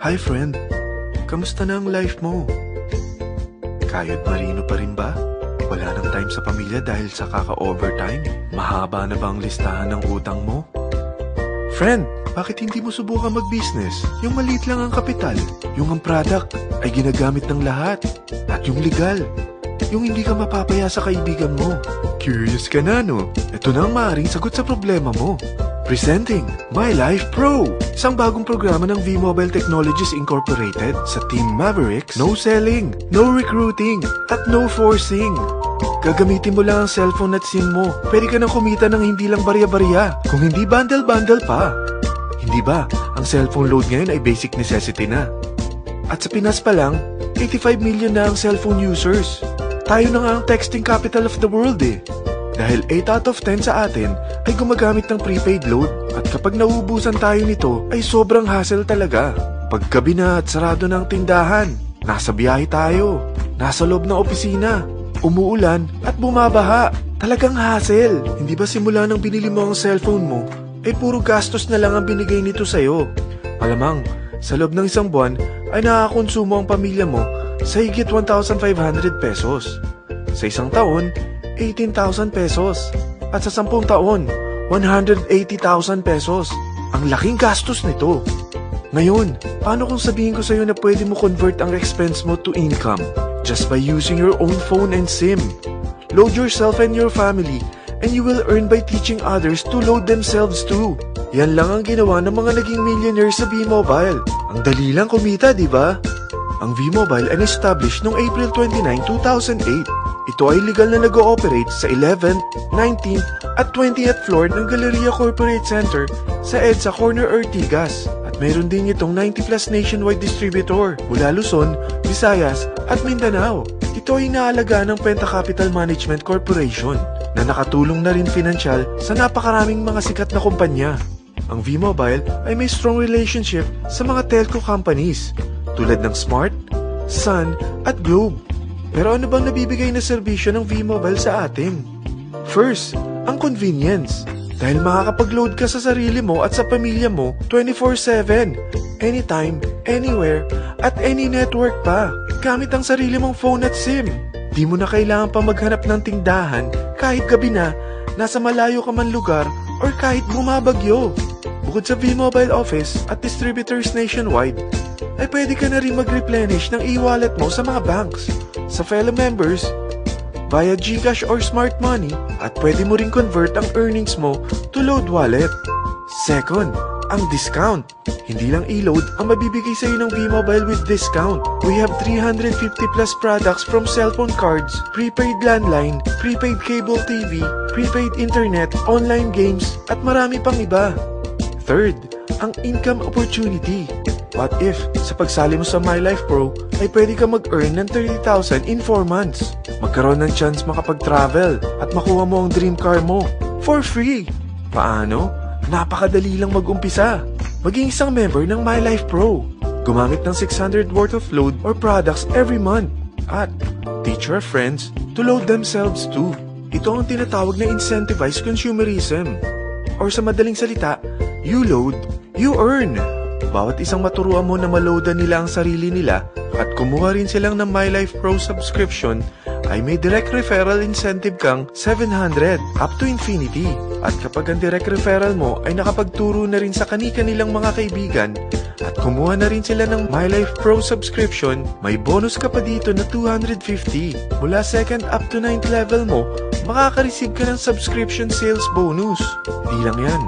Hi friend, kamusta na ang life mo? Kayod marino pa rin ba? Wala nang time sa pamilya dahil sa kaka-overtime? Mahaba na ba ang listahan ng utang mo? Friend, bakit hindi mo subukan mag-business? Yung maliit lang ang kapital, yung ang product ay ginagamit ng lahat, at yung legal, yung hindi ka mapapaya sa kaibigan mo. Curious ka na, no? Ito na ang maaaring sagot sa problema mo. Presenting My Life Pro, isang bagong programa ng V-Mobile Technologies Incorporated sa Team Mavericks. No selling, no recruiting, at no forcing. Gagamitin mo lang ang cellphone at SIM mo. Pwede ka nang kumita ng hindi lang barya-barya, kung hindi bundle-bundle pa. Hindi ba, ang cellphone load ngayon ay basic necessity na. At sa Pinas pa lang, 85 million na ang cellphone users. Tayo na nga ang texting capital of the world eh. Dahil 8 out of 10 sa atin ay gumagamit ng prepaid load. At kapag nauubusan tayo nito ay sobrang hassle talaga. Paggabi na at sarado ng tindahan, nasa biyahe tayo, nasa loob ng opisina, umuulan at bumabaha. Talagang hassle. Hindi ba simula nang binili mo ang cellphone mo, ay puro gastos na lang ang binigay nito sa'yo? Malamang, sa loob ng isang buwan ay nakakakonsumo ang pamilya mo sa higit 1,500 pesos. Sa isang taon, 18,000 pesos. At sa 10 taon, 180,000 pesos. Ang laking gastos nito. Ngayon, paano kung sabihin ko sa'yo na pwede mo convert ang expense mo to income just by using your own phone and SIM? Load yourself and your family and you will earn by teaching others to load themselves too. Yan lang ang ginawa ng mga naging millionaires sa V-Mobile. Ang dali lang kumita, di ba? Ang V-Mobile ay established noong April 29, 2008. Ito ay legal na nag-ooperate sa 11th, 19th at 20th floor ng Galleria Corporate Center sa EDSA Corner Ortigas. At mayroon din itong 90 plus nationwide distributor mula Luzon, Visayas at Mindanao. Ito ay inaalagaan ng Penta Capital Management Corporation na nakatulong na rin pinansyal sa napakaraming mga sikat na kumpanya. Ang V-Mobile ay may strong relationship sa mga telco companies tulad ng Smart, Sun at Globe. Pero ano bang nabibigay na serbisyo ng V-Mobile sa atin? First, ang convenience. Dahil makakapag-load ka sa sarili mo at sa pamilya mo 24/7, anytime, anywhere, at any network pa. Gamit ang sarili mong phone at SIM. Di mo na kailangan pa maghanap ng tindahan kahit gabi na, nasa malayo ka man lugar, or kahit bumabagyo. Bukod sa V-Mobile office at distributors nationwide, ay pwede ka na rin mag-replenish ng e-wallet mo sa mga banks, sa fellow members, via GCash or Smart Money, at pwede mo rin convert ang earnings mo to load wallet. Second, ang discount. Hindi lang e-load ang mabibigay sa iyo ng V-Mobile with discount. We have 350 plus products from cellphone cards, prepaid landline, prepaid cable TV, prepaid internet, online games, at marami pang iba. Third, ang income opportunity. What if, sa pagsali mo sa My Life Pro, ay pwede ka mag-earn ng 30,000 in 4 months? Magkaroon ng chance makapag-travel at makuha mo ang dream car mo for free. Paano? Napakadali lang mag-umpisa. Maging isang member ng My Life Pro. Gumamit ng 600 worth of load or products every month. At teach your friends to load themselves too. Ito ang tinatawag na incentivized consumerism. Or sa madaling salita, you load, you earn. Bawat isang maturuan mo na maloadan nila ang sarili nila at kumuha rin silang ng My Life Pro subscription, ay may direct referral incentive kang 700 up to infinity. At kapag ang direct referral mo ay nakapagturo na rin sa kani-kanilang mga kaibigan at kumuha na rin sila ng My Life Pro subscription, may bonus ka pa dito na 250. Mula 2nd up to 9th level mo, makaka-receive ka ng subscription sales bonus. Hindi lang yan.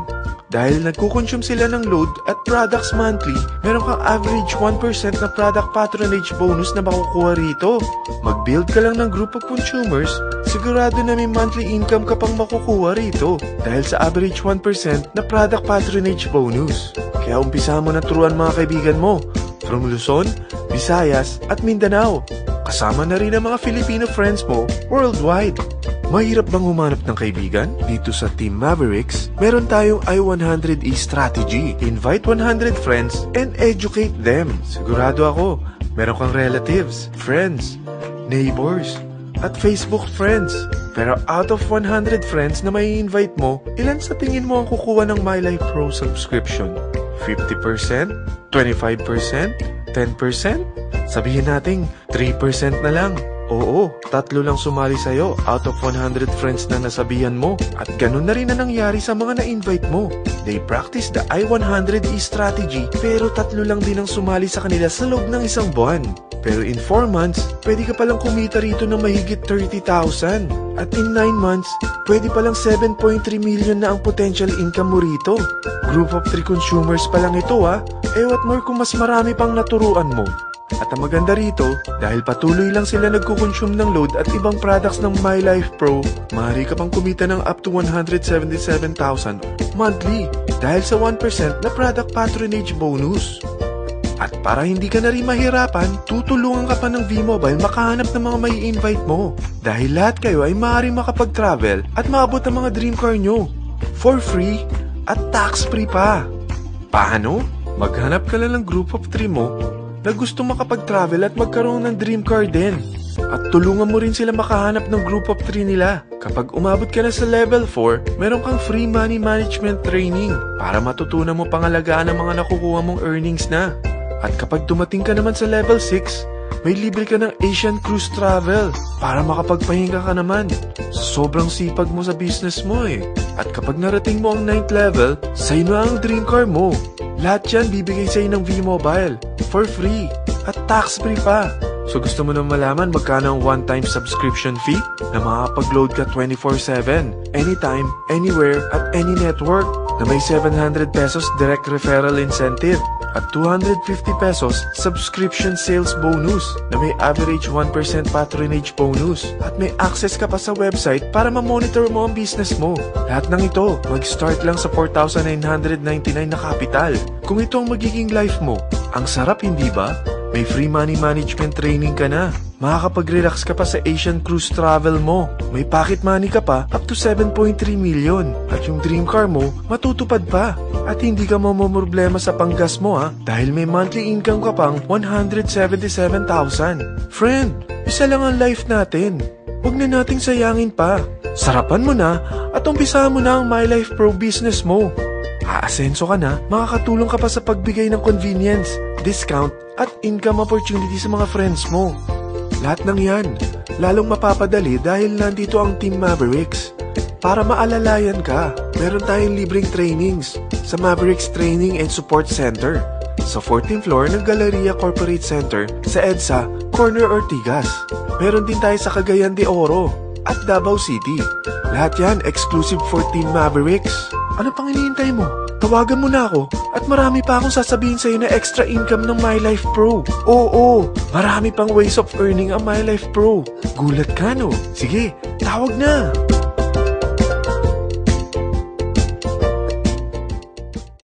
Dahil nagkukonsume sila ng load at products monthly, meron kang average 1% na product patronage bonus na makukuha rito. Mag-build ka lang ng group of consumers, sigurado na may monthly income ka pang makukuha rito dahil sa average 1% na product patronage bonus. Kaya umpisa mo na turuan mga kaibigan mo from Luzon, Visayas at Mindanao. Kasama na rin ang mga Filipino friends mo worldwide. Mahirap bang humanap ng kaibigan? Dito sa Team Mavericks, meron tayong I100E strategy. Invite 100 friends and educate them. Sigurado ako, meron kang relatives, friends, neighbors, at Facebook friends. Pero out of 100 friends na may invite mo, ilan sa tingin mo ang kukuha ng My Life Pro subscription? 50%? 25%? 10%? Sabihin natin 3% na lang. Oo, 3 lang sumali sa'yo out of 100 friends na nasabihan mo. At ganun na rin na nangyari sa mga na-invite mo. They practice the I-100E strategy pero 3 lang din ang sumali sa kanila sa loob ng isang buwan. Pero in 4 months, pwede ka palang kumita rito ng mahigit 30,000. At in 9 months, pwede palang 7.3 million na ang potential income mo rito. Group of 3 consumers pa lang ito what more kung mas marami pang naturuan mo. At ang maganda rito, dahil patuloy lang sila nagkukonsume ng load at ibang products ng MyLife Pro, maaari ka pang kumita ng up to 177,000 monthly dahil sa 1% na product patronage bonus. At para hindi ka na rin mahirapan, tutulungan ka pa ng V-Mobile makahanap ng mga may invite mo. Dahil lahat kayo ay maaaring makapag-travel at maabot ang mga dream car nyo for free at tax-free pa. Paano? Maghanap ka lang ng group of 3 mo na gusto makapag-travel at magkaroon ng dream car din. At tulungan mo rin sila makahanap ng group of 3 nila. Kapag umabot ka na sa level 4, meron kang free money management training para matutunan mo pangalagaan ang mga nakukuha mong earnings na. At kapag dumating ka naman sa level 6, may libre ka ng Asian Cruise Travel para makapagpahinga ka naman. Sobrang sipag mo sa business mo At kapag narating mo ang 9th level, sa'yo na ang dream car mo. Lahat yan bibigay sa'yo ng V-Mobile for free at tax-free pa. So gusto mo na malaman magkano ang one-time subscription fee na makakapag-load ka 24/7, anytime, anywhere, at any network na may 700 pesos direct referral incentive at 250 pesos subscription sales bonus na may average 1% patronage bonus at may access ka pa sa website para ma-monitor mo ang business mo. Lahat ng ito, mag-start lang sa 4,999 na capital. Kung ito ang magiging life mo, ang sarap hindi ba? May free money management training ka na. Makakapag-relax ka pa sa Asian Cruise Travel mo. May pocket money ka pa up to 7.3 million. At yung dream car mo, matutupad pa. At hindi ka mamomroblema sa panggas mo dahil may monthly income ka pang 177,000. Friend, isa lang ang life natin. Huwag na nating sayangin pa. Sarapan mo na at umpisahan mo na ang MyLife Pro business mo. Aasenso ka na, makakatulong ka pa sa pagbigay ng convenience, discount, at income opportunity sa mga friends mo. Lahat ng yan, lalong mapapadali dahil nandito ang Team Mavericks. Para maalalayan ka, meron tayong libreng trainings sa Mavericks Training and Support Center sa 14th floor ng Galleria Corporate Center sa EDSA, Corner Ortigas. Meron din tayo sa Cagayan de Oro at Davao City. Lahat yan exclusive for Team Mavericks. Ano pang hinihintay mo? Tawagan mo na ako at marami pa akong sasabihin sa'yo na extra income ng MyLife Pro. Oo, marami pang ways of earning ang MyLife Pro. Gulat ka no? Sige, tawag na!